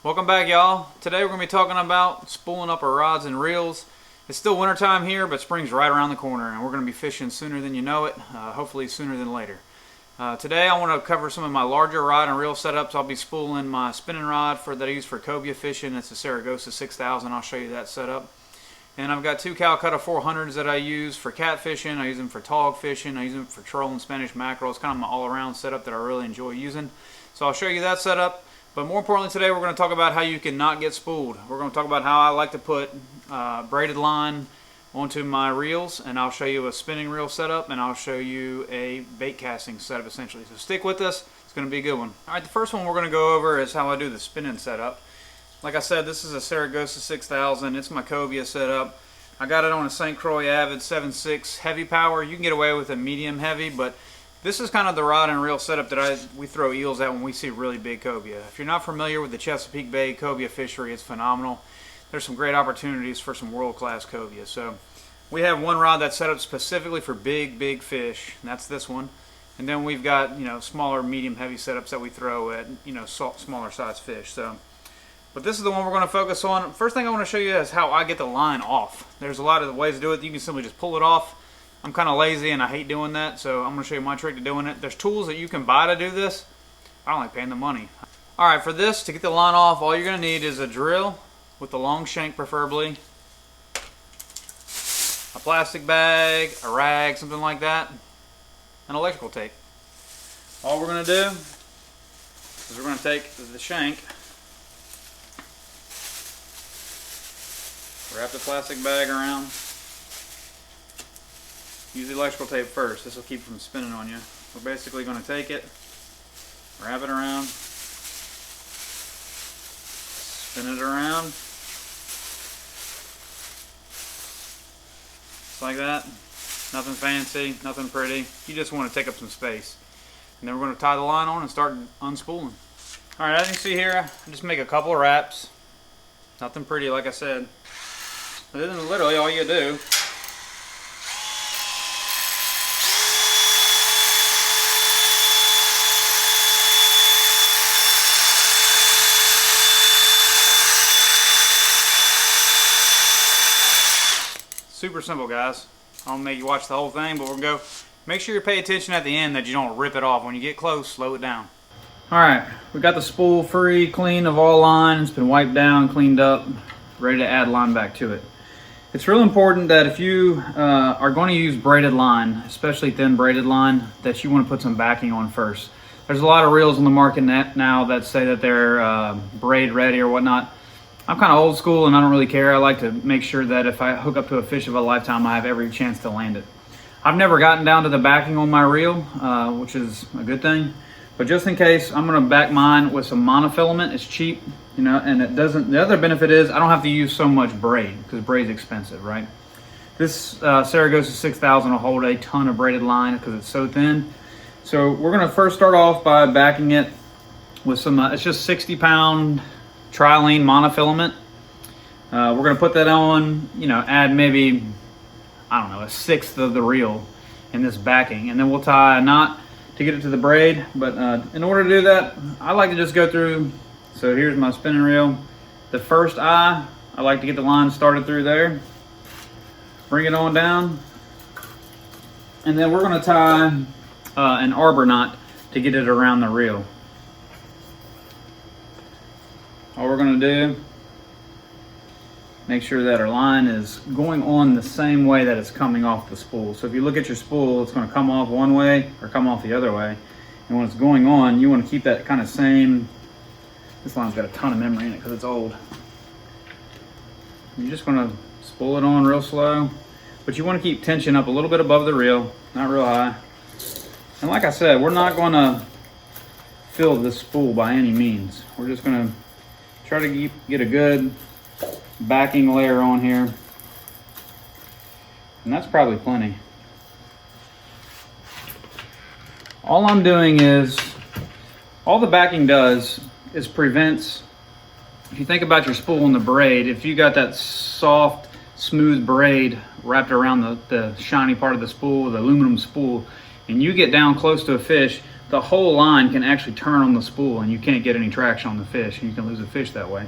Welcome back, y'all. Today we're going to be talking about spooling up our rods and reels. It's still wintertime here, but spring's right around the corner, and we're going to be fishing sooner than you know it, hopefully sooner than later. Today I want to cover some of my larger rod and reel setups. I'll be spooling my spinning rod that I use for cobia fishing. It's a Saragossa 6000. I'll show you that setup. And I've got two Calcutta 400s that I use for cat fishing. I use them for tog fishing. I use them for trolling Spanish mackerel. It's kind of my all-around setup that I really enjoy using. So I'll show you that setup. But more importantly today, we're going to talk about how you can not get spooled. We're going to talk about how I like to put braided line onto my reels, and I'll show you a spinning reel setup, and I'll show you a bait casting setup essentially. So stick with us. It's going to be a good one. All right, the first one we're going to go over is how I do the spinning setup. Like I said, this is a Saragossa 6000. It's my cobia setup. I got it on a St. Croix Avid 7.6 heavy power. You can get away with a medium heavy, but this is kind of the rod and reel setup that we throw eels at when we see really big cobia. If you're not familiar with the Chesapeake Bay cobia fishery, it's phenomenal. There's some great opportunities for some world-class cobia. So we have one rod that's set up specifically for big fish, and that's this one. And then we've got, smaller, medium, heavy setups that we throw at, smaller size fish. But this is the one we're going to focus on. First thing I want to show you is how I get the line off. There's a lot of ways to do it. You can simply just pull it off. I'm kind of lazy and I hate doing that, so I'm going to show you my trick to doing it. There's tools that you can buy to do this. I don't like paying the money. Alright, for this, to get the line off, all you're going to need is a drill with the long shank preferably, a plastic bag, a rag, something like that, and electrical tape. All we're going to do is we're going to take the shank, wrap the plastic bag around. Use the electrical tape first. This will keep it from spinning on you. We're basically going to take it, wrap it around, spin it around, just like that. Nothing fancy, nothing pretty. You just want to take up some space. And then we're going to tie the line on and start unspooling. Alright, as you can see here, I just make a couple of wraps. Nothing pretty, like I said. This is literally all you do. Super simple, guys. I don't make you watch the whole thing, but we're going to go. Make sure you pay attention at the end that you don't rip it off. When you get close, slow it down. Alright, we got the spool free, clean of all line. It's been wiped down, cleaned up, ready to add line back to it. It's really important that if you are going to use braided line, especially thin braided line, that you want to put some backing on first. There's a lot of reels on the market now that say that they're braid ready or whatnot. I'm kind of old school and I don't really care. I like to make sure that if I hook up to a fish of a lifetime, I have every chance to land it. I've never gotten down to the backing on my reel, which is a good thing. But just in case, I'm going to back mine with some monofilament. It's cheap, and it doesn't. The other benefit is I don't have to use so much braid because braid's expensive, right? This Saragossa 6000 will hold a ton of braided line because it's so thin. So we're going to first start off by backing it with some. It's just 60-pound trilene monofilament. We're going to put that on, add maybe, I don't know, a sixth of the reel in this backing. And then we'll tie a knot to get it to the braid. But in order to do that, I like to just go through. So here's my spinning reel. The first eye, I like to get the line started through there. Bring it on down. And then we're going to tie an arbor knot to get it around the reel. All we're going to do, make sure that our line is going on the same way that it's coming off the spool. So if you look at your spool, it's going to come off one way or come off the other way. And when it's going on, you want to keep that kind of same. This line's got a ton of memory in it because it's old. You're just going to spool it on real slow. But you want to keep tension up a little bit above the reel, not real high. And like I said, we're not going to fill this spool by any means. We're just going to try to get a good backing layer on here, and that's probably plenty. All I'm doing is, all the backing does is prevents, if you think about your spool and the braid, if you got that soft, smooth braid wrapped around the shiny part of the spool, the aluminum spool, and you get down close to a fish, the whole line can actually turn on the spool and you can't get any traction on the fish, and you can lose a fish that way.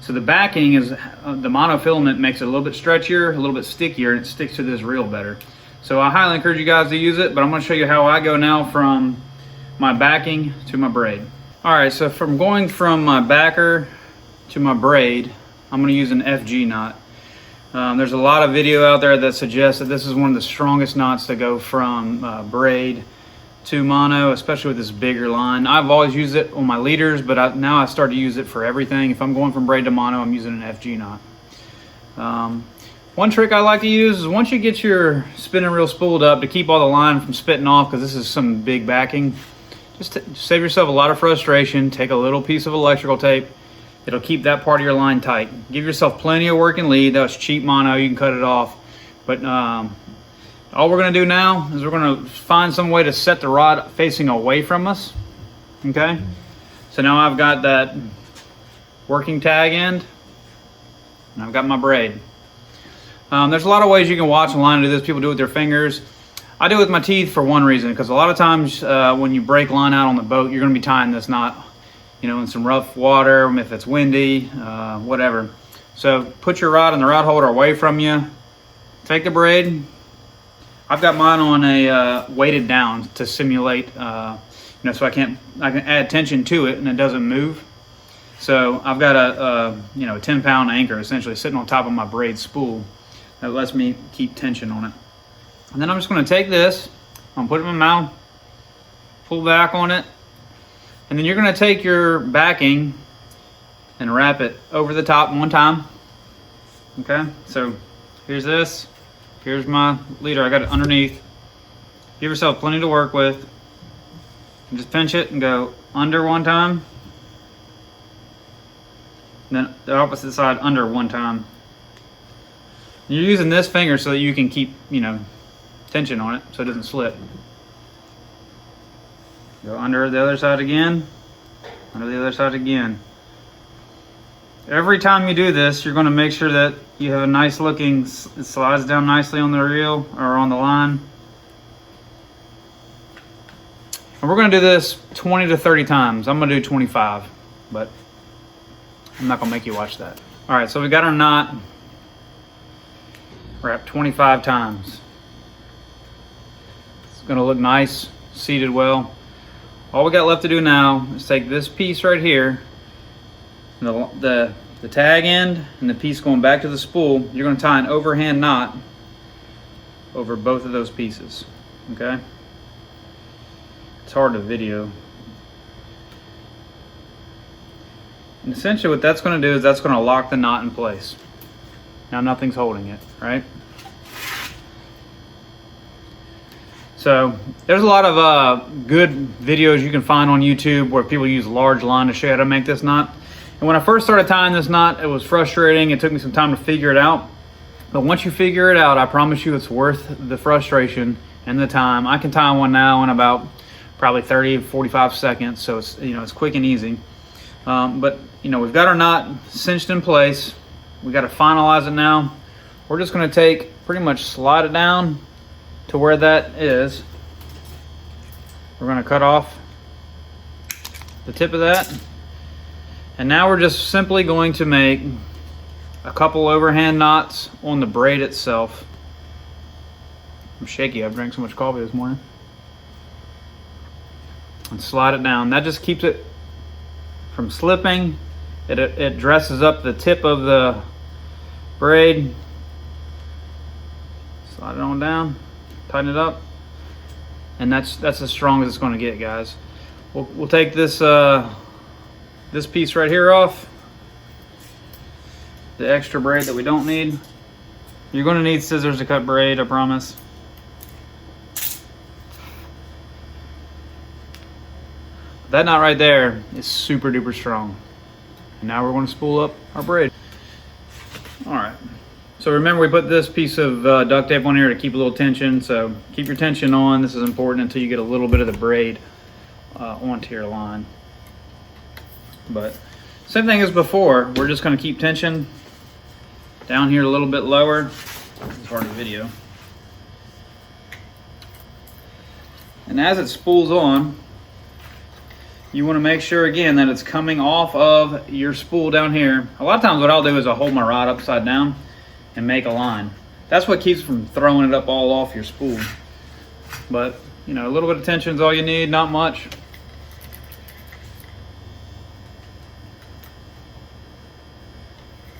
So the backing is, the monofilament makes it a little bit stretchier, a little bit stickier, and it sticks to this reel better. So I highly encourage you guys to use it, but I'm gonna show you how I go now from my backing to my braid. All right, so from going from my backer to my braid, I'm gonna use an FG knot. There's a lot of video out there that suggests that this is one of the strongest knots to go from braid to mono, especially with this bigger line. I've always used it on my leaders, but now I start to use it for everything. If I'm going from braid to mono, I'm using an FG knot. One trick I like to use is once you get your spinning reel spooled up, to keep all the line from spitting off, because this is some big backing, just save yourself a lot of frustration. Take a little piece of electrical tape. It'll keep that part of your line tight. Give yourself plenty of working lead. That's cheap mono, you can cut it off. But all we're gonna do now is we're gonna find some way to set the rod facing away from us, okay? So now I've got that working tag end, and I've got my braid. There's a lot of ways you can watch online and do this. People do it with their fingers. I do it with my teeth for one reason, because a lot of times when you break line out on the boat, you're gonna be tying this knot, you know, in some rough water, if it's windy, whatever. So put your rod and the rod holder away from you. Take the braid. I've got mine on a weighted down to simulate, you know, so I can add tension to it and it doesn't move. So I've got a you know, a 10-pound anchor essentially sitting on top of my braid spool that lets me keep tension on it. And then I'm just going to take this, I'm put it in my mouth, pull back on it, and then you're going to take your backing and wrap it over the top one time. Okay, so here's this. Here's my leader, I got it underneath. Give yourself plenty to work with. And just pinch it and go under one time. And then the opposite side under one time. You're using this finger so that you can keep, you know, tension on it so it doesn't slip. Go under the other side again, under the other side again. Every time you do this, you're going to make sure that you have a nice looking, it slides down nicely on the reel or on the line. And we're going to do this 20 to 30 times. I'm going to do 25, but I'm not going to make you watch that. All right, so we got our knot wrapped 25 times. It's going to look nice, seated well. All we got left to do now is take this piece right here, the tag end and the piece going back to the spool. You're going to tie an overhand knot over both of those pieces, okay? It's hard to video. And essentially what that's going to do is that's going to lock the knot in place. Now nothing's holding it, right? So there's a lot of good videos you can find on YouTube where people use large line to show you how to make this knot. And when I first started tying this knot, it was frustrating. It took me some time to figure it out. But once you figure it out, I promise you it's worth the frustration and the time. I can tie one now in about probably 30, 45 seconds. So it's, you know, it's quick and easy. But you know, we've got our knot cinched in place. We got to finalize it now. We're just going to take, pretty much slide it down to where that is. We're going to cut off the tip of that. And now we're just simply going to make a couple overhand knots on the braid itself. I'm shaky, I've drank so much coffee this morning. And slide it down. That just keeps it from slipping. It dresses up the tip of the braid. Slide it on down, tighten it up. And that's as strong as it's going to get, guys. We'll take this this piece right here off, the extra braid that we don't need. You're going to need scissors to cut braid, I promise. That knot right there is super duper strong. And now we're going to spool up our braid. All right. So remember, we put this piece of duct tape on here to keep a little tension. So keep your tension on. This is important until you get a little bit of the braid onto your line. But same thing as before, we're just going to keep tension down here a little bit lower. It's hard to video. And as it spools on, you want to make sure again that it's coming off of your spool down here. A lot of times what I'll do is I'll hold my rod upside down and make a line. That's what keeps from throwing it up all off your spool. But you know, a little bit of tension is all you need, not much.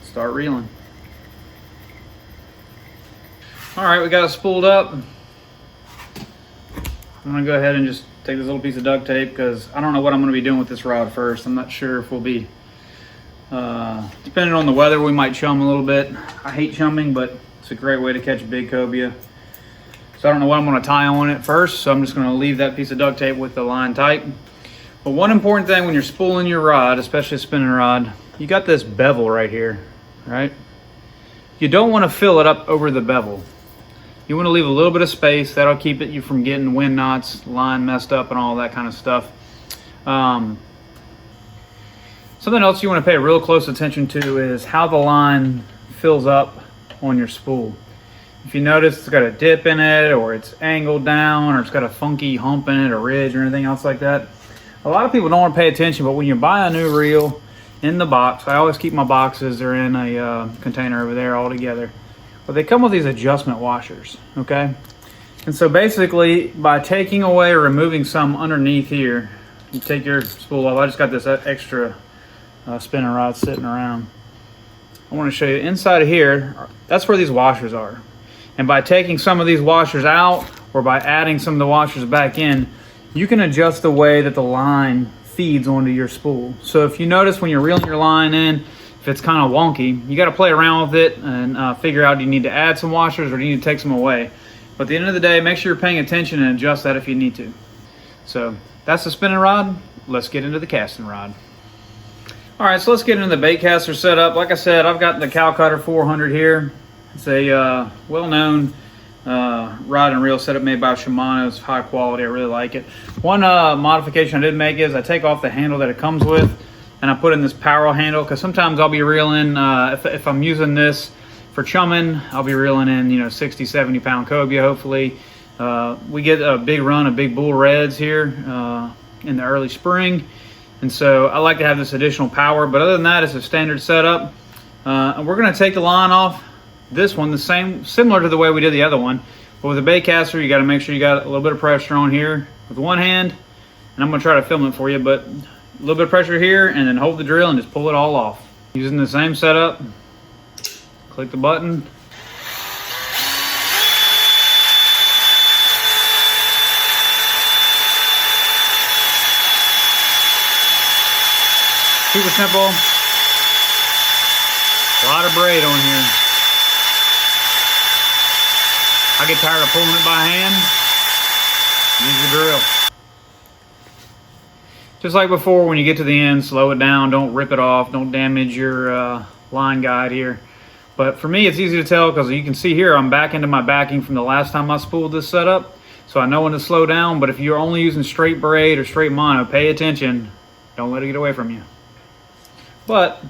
Start reeling. All right, we got it spooled up. I'm gonna go ahead and just take this little piece of duct tape because I don't know what I'm gonna be doing with this rod first. I'm not sure if we'll be, depending on the weather, we might chum a little bit. I hate chumming, but it's a great way to catch big cobia. So I don't know what I'm gonna tie on it first, so I'm just gonna leave that piece of duct tape with the line tight. But one important thing when you're spooling your rod, especially a spinning rod, you got this bevel right here, right? You don't wanna fill it up over the bevel. You want to leave a little bit of space. That'll keep you from getting wind knots, line messed up, and all that kind of stuff. Something else you want to pay real close attention to is how the line fills up on your spool. If you notice it's got a dip in it, or it's angled down, or it's got a funky hump in it, or ridge, or anything else like that. A lot of people don't want to pay attention, but when you buy a new reel in the box, I always keep my boxes, they're in a container over there all together. But they come with these adjustment washers, okay? And so basically, by taking away or removing some underneath here, you take your spool off. I just got this extra spinning rod sitting around. I want to show you inside of here, that's where these washers are. And by taking some of these washers out, or by adding some of the washers back in, you can adjust the way that the line feeds onto your spool. So if you notice when you're reeling your line in, if it's kind of wonky, you got to play around with it and figure out, do you need to add some washers or do you need to take some away? But at the end of the day, make sure you're paying attention and adjust that if you need to. So that's the spinning rod. Let's get into the casting rod. All right, so let's get into the Baitcaster setup. Like I said, I've got the Cow Cutter 400 here. It's a well-known rod and reel setup made by Shimano. It's high quality. I really like it. One modification I did make is I take off the handle that it comes with, and I put in this power handle, because sometimes I'll be reeling, if I'm using this for chumming, I'll be reeling in, you know, 60, 70 pound cobia, hopefully. We get a big run of big bull reds here in the early spring. And so I like to have this additional power, but other than that, it's a standard setup. And we're gonna take the line off this one, similar to the way we did the other one. But with a Baitcaster, you gotta make sure you got a little bit of pressure on here with one hand. And I'm gonna try to film it for you, but a little bit of pressure here, and then hold the drill and just pull it all off. Using the same setup, click the button. Super simple. A lot of braid on here. I get tired of pulling it by hand. Use the drill. Just like before, when you get to the end, slow it down. Don't rip it off. Don't damage your line guide here. But for me, it's easy to tell because you can see here, I'm back into my backing from the last time I spooled this setup. So I know when to slow down, but if you're only using straight braid or straight mono, pay attention. Don't let it get away from you. But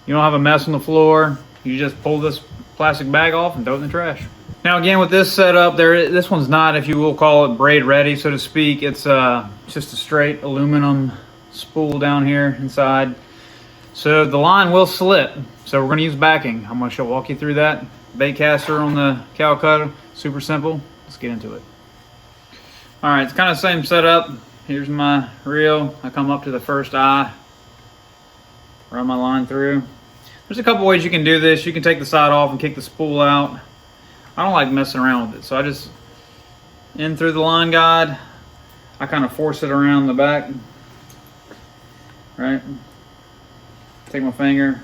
you don't have a mess on the floor. You just pull this plastic bag off and throw it in the trash. Now again, with this setup, this one's not, if you will call it, braid ready, so to speak. It's just a straight aluminum spool down here inside. So the line will slip. So we're going to use backing. I'm going to walk you through that. Baitcaster on the Cow Cutter, super simple. Let's get into it. All right, it's kind of the same setup. Here's my reel. I come up to the first eye, run my line through. There's a couple ways you can do this. You can take the side off and kick the spool out. I don't like messing around with it, so I just in through the line guide. I kind of force it around the back, right? Take my finger,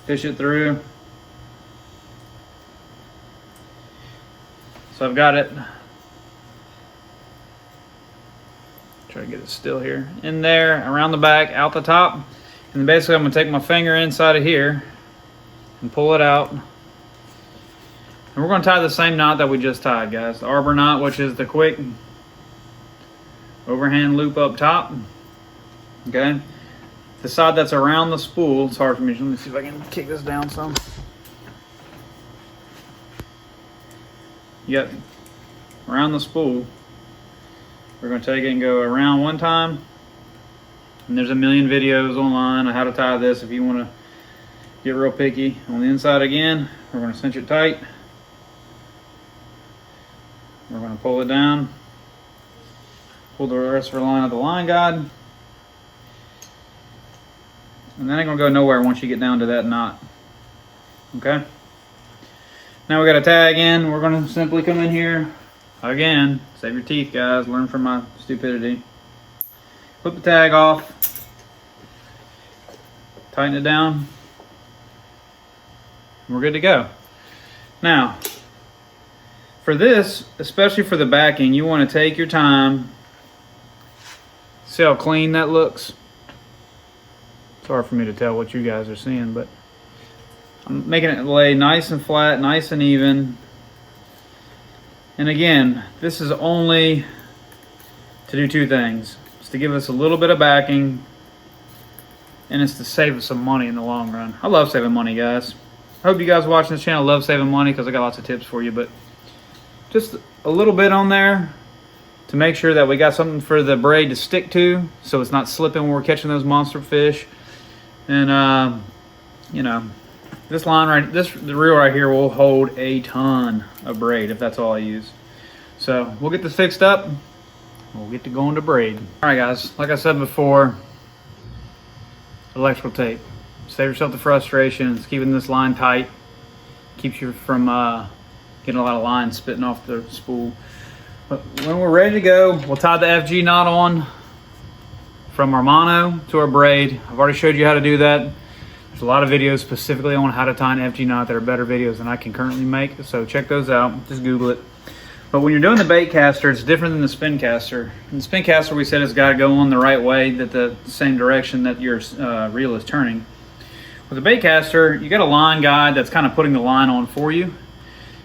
fish it through. So I've got it. Try to get it still here. In there, around the back, out the top. And then basically I'm gonna take my finger inside of here and pull it out. And we're going to tie the same knot that we just tied, guys. The arbor knot, which is the quick overhand loop up top. Okay. The side that's around the spool, it's hard for me. Let me see if I can kick this down some. You got around the spool. We're going to take it and go around one time And there's a million videos online on how to tie this if you want to get real picky. On the inside again, we're going to cinch it tight. We're going to pull it down. Pull the rest of our line out of the line guide. And that ain't going to go nowhere once you get down to that knot. Okay? Now we got a tag in. We're going to simply come in here. Again, save your teeth, guys. Learn from my stupidity. Flip the tag off. Tighten it down. We're good to go. Now, for this, especially for the backing, you want to take your time. See how clean that looks? It's hard for me to tell what you guys are seeing, but I'm making it lay nice and flat, nice and even. And again, this is only to do two things. It's to give us a little bit of backing, and it's to save us some money in the long run. I love saving money, guys. I hope you guys watching this channel love saving money because I got lots of tips for you, but just a little bit on there to make sure that we got something for the braid to stick to so it's not slipping when we're catching those monster fish. And you know, this line right, the reel right here will hold a ton of braid if that's all I use. So we'll get this fixed up. We'll get to going to braid. All right, guys, like I said before, electrical tape. Save yourself the frustrations. Keeping this line tight keeps you from getting a lot of line spitting off the spool. But when we're ready to go, we'll tie the FG knot on from our mono to our braid. I've already showed you how to do that. There's a lot of videos specifically on how to tie an FG knot that are better videos than I can currently make, so check those out. Just Google it. But when you're doing the Baitcaster, it's different than the spin caster. In the spin caster, we said it's got to go on the right way, that the same direction that your reel is turning. With the Baitcaster, you got a line guide that's kind of putting the line on for you.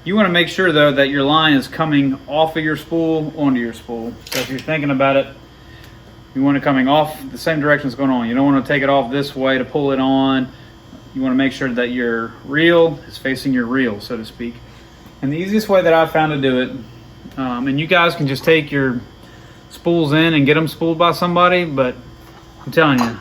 You want to make sure though that your line is coming off of your spool onto your spool. So if you're thinking about it, you want it coming off the same direction it's going on. You don't want to take it off this way to pull it on. You want to make sure that your reel is facing your reel, so to speak. And the easiest way that I've found to do it, and you guys can just take your spools in and get them spooled by somebody, but I'm telling you,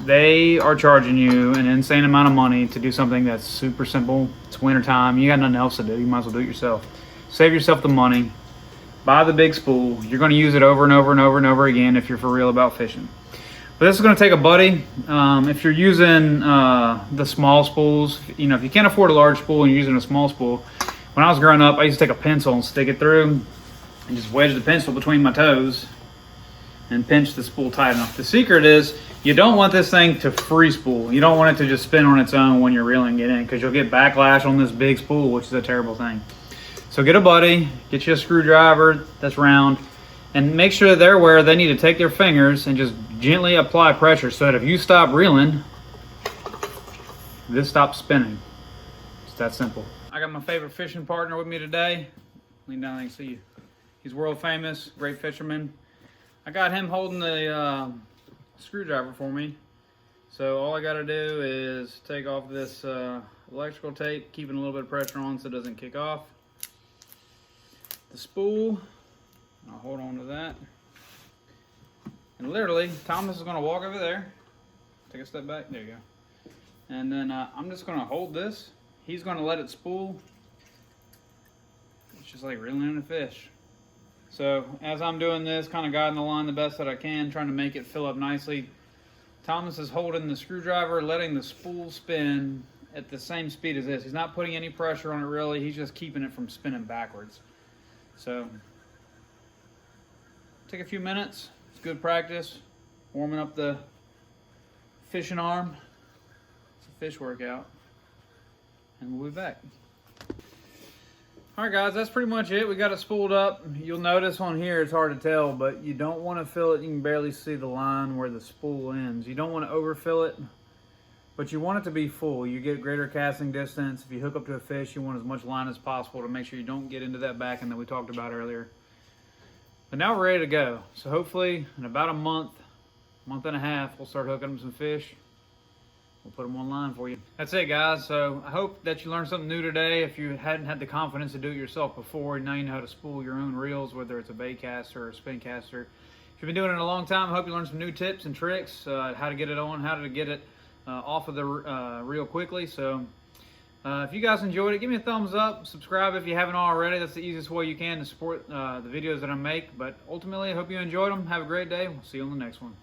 they are charging you an insane amount of money to do something that's super simple. It's winter time. You got nothing else to do. You might as well do it yourself. Save yourself the money. Buy the big spool. You're going to use it over and over and over and over again if you're for real about fishing. But this is going to take a buddy. If you're using the small spools, you know, if you can't afford a large spool and you're using a small spool, when I was growing up, I used to take a pencil and stick it through and just wedge the pencil between my toes and pinch the spool tight enough. The secret is you don't want this thing to free spool. You don't want it to just spin on its own when you're reeling it in, because you'll get backlash on this big spool, which is a terrible thing. So get a buddy, get you a screwdriver that's round, and make sure they're where they need to take their fingers and just gently apply pressure so that if you stop reeling, this stops spinning. It's that simple. I got my favorite fishing partner with me today. Lean down, I can see you. He's world famous, great fisherman. I got him holding the screwdriver for me. So all I got to do is take off this electrical tape, keeping a little bit of pressure on so it doesn't kick off. The spool, I'll hold on to that. And literally, Thomas is going to walk over there. Take a step back. There you go. And then I'm just going to hold this. He's going to let it spool. It's just like reeling in a fish. So as I'm doing this, kind of guiding the line the best that I can, trying to make it fill up nicely, Thomas is holding the screwdriver, letting the spool spin at the same speed as this. He's not putting any pressure on it really. He's just keeping it from spinning backwards. So take a few minutes. It's good practice. Warming up the fishing arm. It's a fish workout. And we'll be back. Alright guys, that's pretty much it. We got it spooled up. You'll notice on here it's hard to tell, but you don't want to fill it. You can barely see the line where the spool ends. You don't want to overfill it, but you want it to be full. You get greater casting distance. If you hook up to a fish, you want as much line as possible to make sure you don't get into that backing that we talked about earlier. But now we're ready to go. So hopefully in about a month and a half, we'll start hooking them some fish. We'll put them online for you. That's it, guys. So I hope that you learned something new today. If you hadn't had the confidence to do it yourself before, now you know how to spool your own reels, whether it's a Baitcaster or a spin caster. If you've been doing it a long time, I hope you learned some new tips and tricks, how to get it on, how to get it off of the reel quickly. So if you guys enjoyed it, give me a thumbs up, subscribe if you haven't already. That's the easiest way you can to support the videos that I make. But ultimately, I hope you enjoyed them. Have a great day. We'll see you on the next one.